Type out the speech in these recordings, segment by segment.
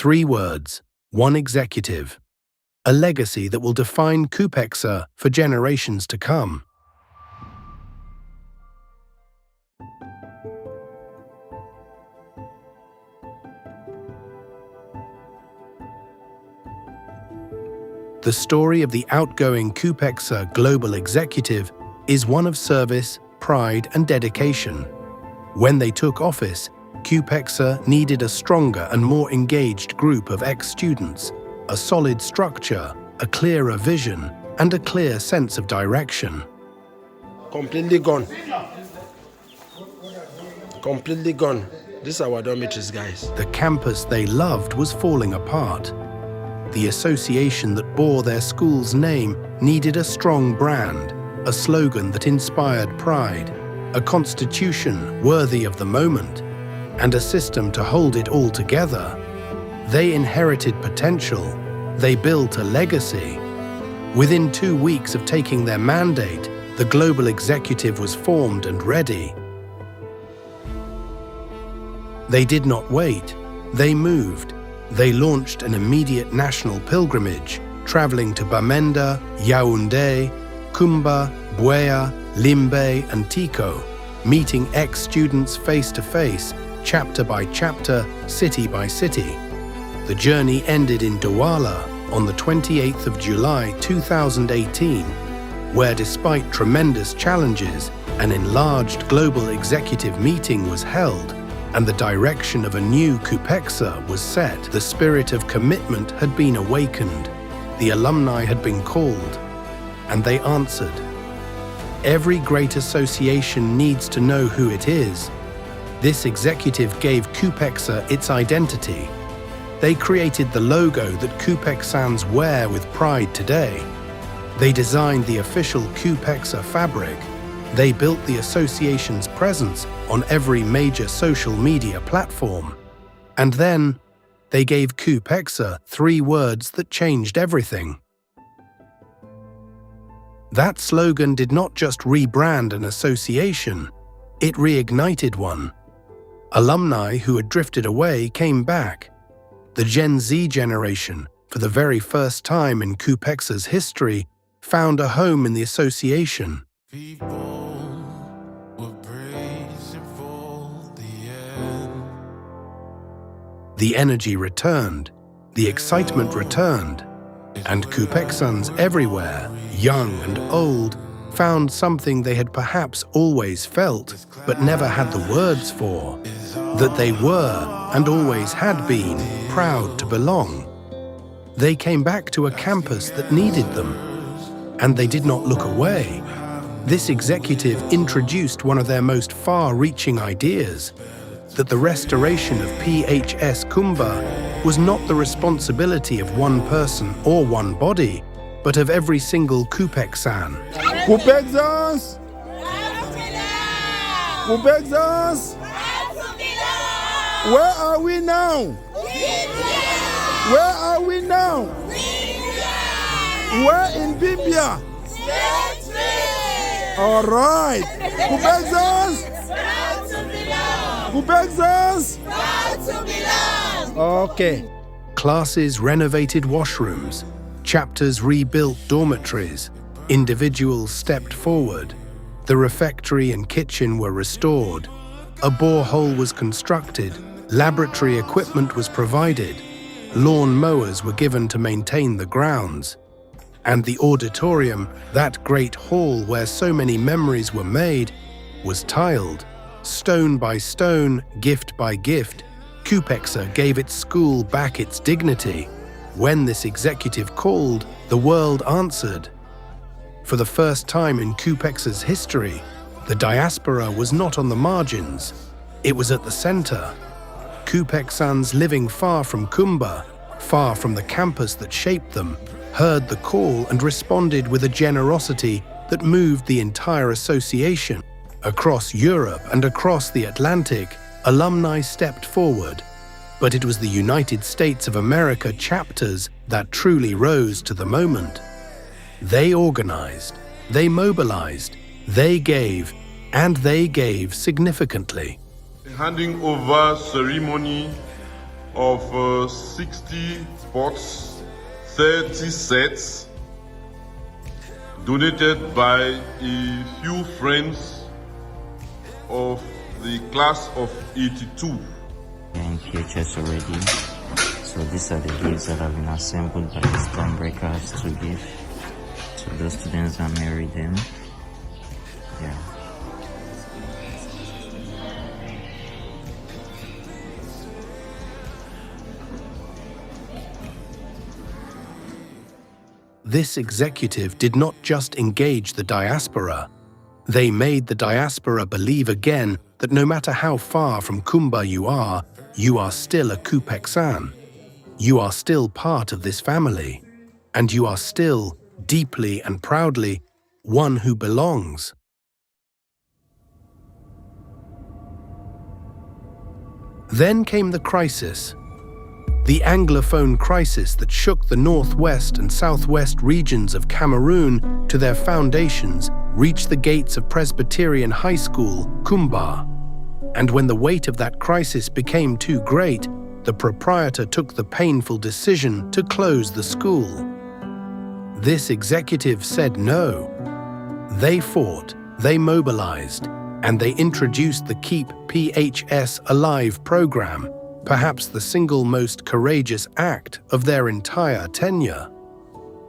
3 words, 1 executive. A legacy that will define KUPEXSA for generations to come. The story of the outgoing KUPEXSA Global Executive is one of service, pride, and dedication. When they took office, KUPEXSA needed a stronger and more engaged group of ex-students, a solid structure, a clearer vision, and a clear sense of direction. Completely gone. Completely gone. These are our dormitories, guys. The campus they loved was falling apart. The association that bore their school's name needed a strong brand, a slogan that inspired pride, a constitution worthy of the moment, and a system to hold it all together. They inherited potential. They built a legacy. Within 2 weeks of taking their mandate, the Global Executive was formed and ready. They did not wait. They moved. They launched an immediate national pilgrimage, traveling to Bamenda, Yaoundé, Kumba, Buea, Limbe, and Tiko, meeting ex-students face-to-face, chapter by chapter, city by city. The journey ended in Douala on the 28th of July 2018, where despite tremendous challenges, an enlarged global executive meeting was held and the direction of a new KUPEXSA was set. The spirit of commitment had been awakened, the alumni had been called, and they answered. Every great association needs to know who it is. This executive gave KUPEXSA its identity. They created the logo that KUPEXSANs wear with pride today. They designed the official KUPEXSA fabric. They built the association's presence on every major social media platform. And then, they gave KUPEXSA 3 words that changed everything. That slogan did not just rebrand an association, it reignited one. Alumni who had drifted away came back. The Gen Z generation, for the very first time in KUPEXSA's history, found a home in the association. The energy returned, the excitement returned, and KUPEXSANs everywhere, young and old, found something they had perhaps always felt, but never had the words for, that they were, and always had been, proud to belong. They came back to a campus that needed them, and they did not look away. This executive introduced one of their most far-reaching ideas, that the restoration of PHS Kumba was not the responsibility of one person or one body, but of every single KUPEXSAN. KUPEXSANs! KUPEXSANs! Where are we now? Where are we now? Where in Libya? All right. KUPEXSANs! KUPEXSANs! Okay. Classes renovated washrooms, chapters rebuilt dormitories, individuals stepped forward, the refectory and kitchen were restored, a borehole was constructed, laboratory equipment was provided, lawn mowers were given to maintain the grounds, and the auditorium, that great hall where so many memories were made, was tiled. Stone by stone, gift by gift, KUPEXSA gave its school back its dignity. When this executive called, the world answered. For the first time in KUPEXSA's history, the diaspora was not on the margins. It was at the center. KUPEXSANs living far from Kumba, far from the campus that shaped them, heard the call and responded with a generosity that moved the entire association. Across Europe and across the Atlantic, alumni stepped forward. But it was the United States of America chapters that truly rose to the moment. They organized, they mobilized, they gave, and they gave significantly. The handing over ceremony of 60 pots, 30 sets, donated by a few friends of the class of 82. We're in PHS already, so these are the gifts that have been assembled by the Stormbreakers to give to those students that married them. Yeah. This executive did not just engage the diaspora. They made the diaspora believe again that no matter how far from Kumba you are still a KUPEXSAN. You are still part of this family, and you are still, deeply and proudly, one who belongs. Then came the crisis. The Anglophone crisis that shook the northwest and southwest regions of Cameroon to their foundations reached the gates of Presbyterian High School, Kumba. And when the weight of that crisis became too great, the proprietor took the painful decision to close the school. This executive said no. They fought, they mobilized, and they introduced the Keep PHS Alive program, perhaps the single most courageous act of their entire tenure.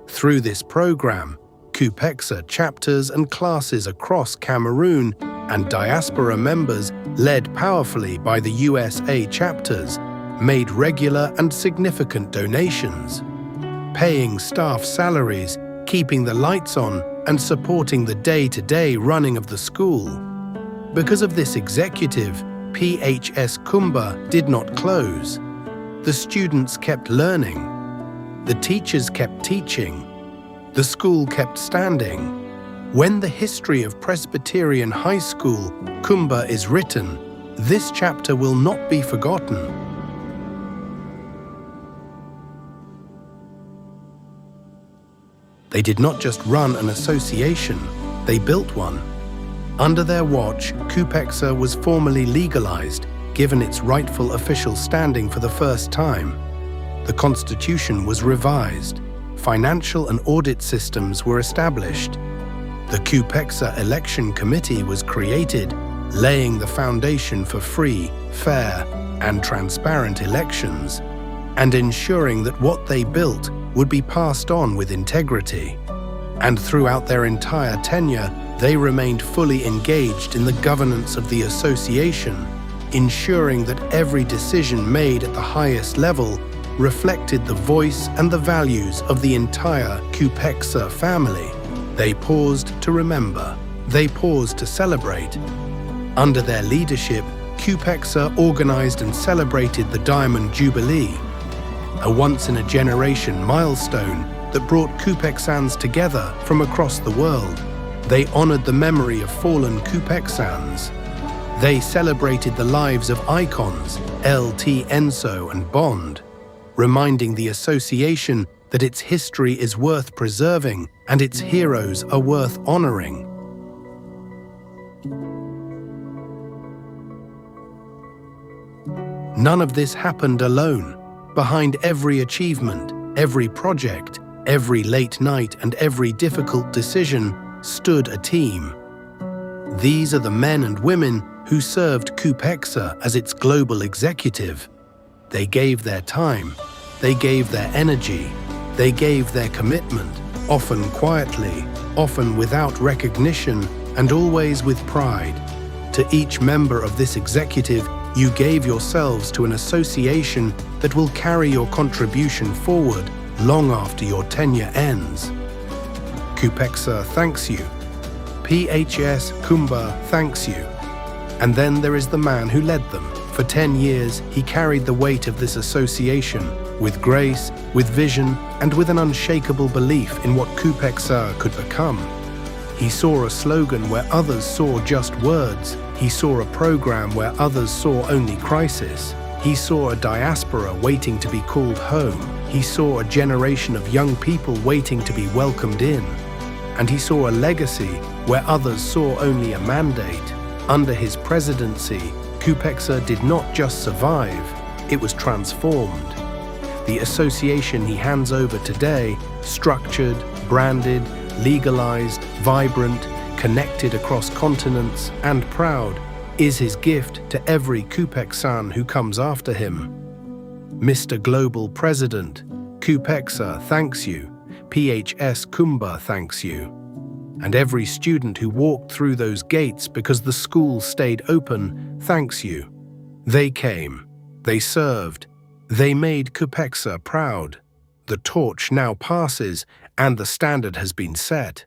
Through this program, KUPEXSA chapters and classes across Cameroon and diaspora members, led powerfully by the USA chapters, made regular and significant donations, paying staff salaries, keeping the lights on, and supporting the day-to-day running of the school. Because of this executive, PHS Kumba did not close. The students kept learning. The teachers kept teaching. The school kept standing. When the history of Presbyterian High School, Kumba, is written, this chapter will not be forgotten. They did not just run an association, they built one. Under their watch, KUPEXSA was formally legalized, given its rightful official standing for the first time. The constitution was revised. Financial and audit systems were established. The KUPEXSA Election Committee was created, laying the foundation for free, fair, and transparent elections, and ensuring that what they built would be passed on with integrity. And throughout their entire tenure, they remained fully engaged in the governance of the association, ensuring that every decision made at the highest level reflected the voice and the values of the entire KUPEXSA family. They paused to remember. They paused to celebrate. Under their leadership, KUPEXSA organized and celebrated the Diamond Jubilee, a once-in-a-generation milestone that brought KUPEXSANs together from across the world. They honored the memory of fallen KUPEXSANs. They celebrated the lives of icons, LT Enso and Bond, reminding the association that its history is worth preserving and its heroes are worth honoring. None of this happened alone. Behind every achievement, every project, every late night, and every difficult decision stood a team. These are the men and women who served KUPEXSA as its global executive. They gave their time, they gave their energy, they gave their commitment, often quietly, often without recognition, and always with pride. To each member of this executive, you gave yourselves to an association that will carry your contribution forward long after your tenure ends. KUPEXSA thanks you. PHS Kumba thanks you. And then there is the man who led them. For 10 years, he carried the weight of this association with grace, with vision, and with an unshakable belief in what KUPEXSA could become. He saw a slogan where others saw just words. He saw a program where others saw only crisis. He saw a diaspora waiting to be called home. He saw a generation of young people waiting to be welcomed in. And he saw a legacy where others saw only a mandate. Under his presidency, KUPEXSA did not just survive, it was transformed. The association he hands over today, structured, branded, legalized, vibrant, connected across continents, and proud, is his gift to every KUPEXSAN who comes after him. Mr. Global President, KUPEXSA thanks you, PHS Kumba thanks you. And every student who walked through those gates because the school stayed open thanks you. They came, they served, they made KUPEXSA proud. The torch now passes and the standard has been set.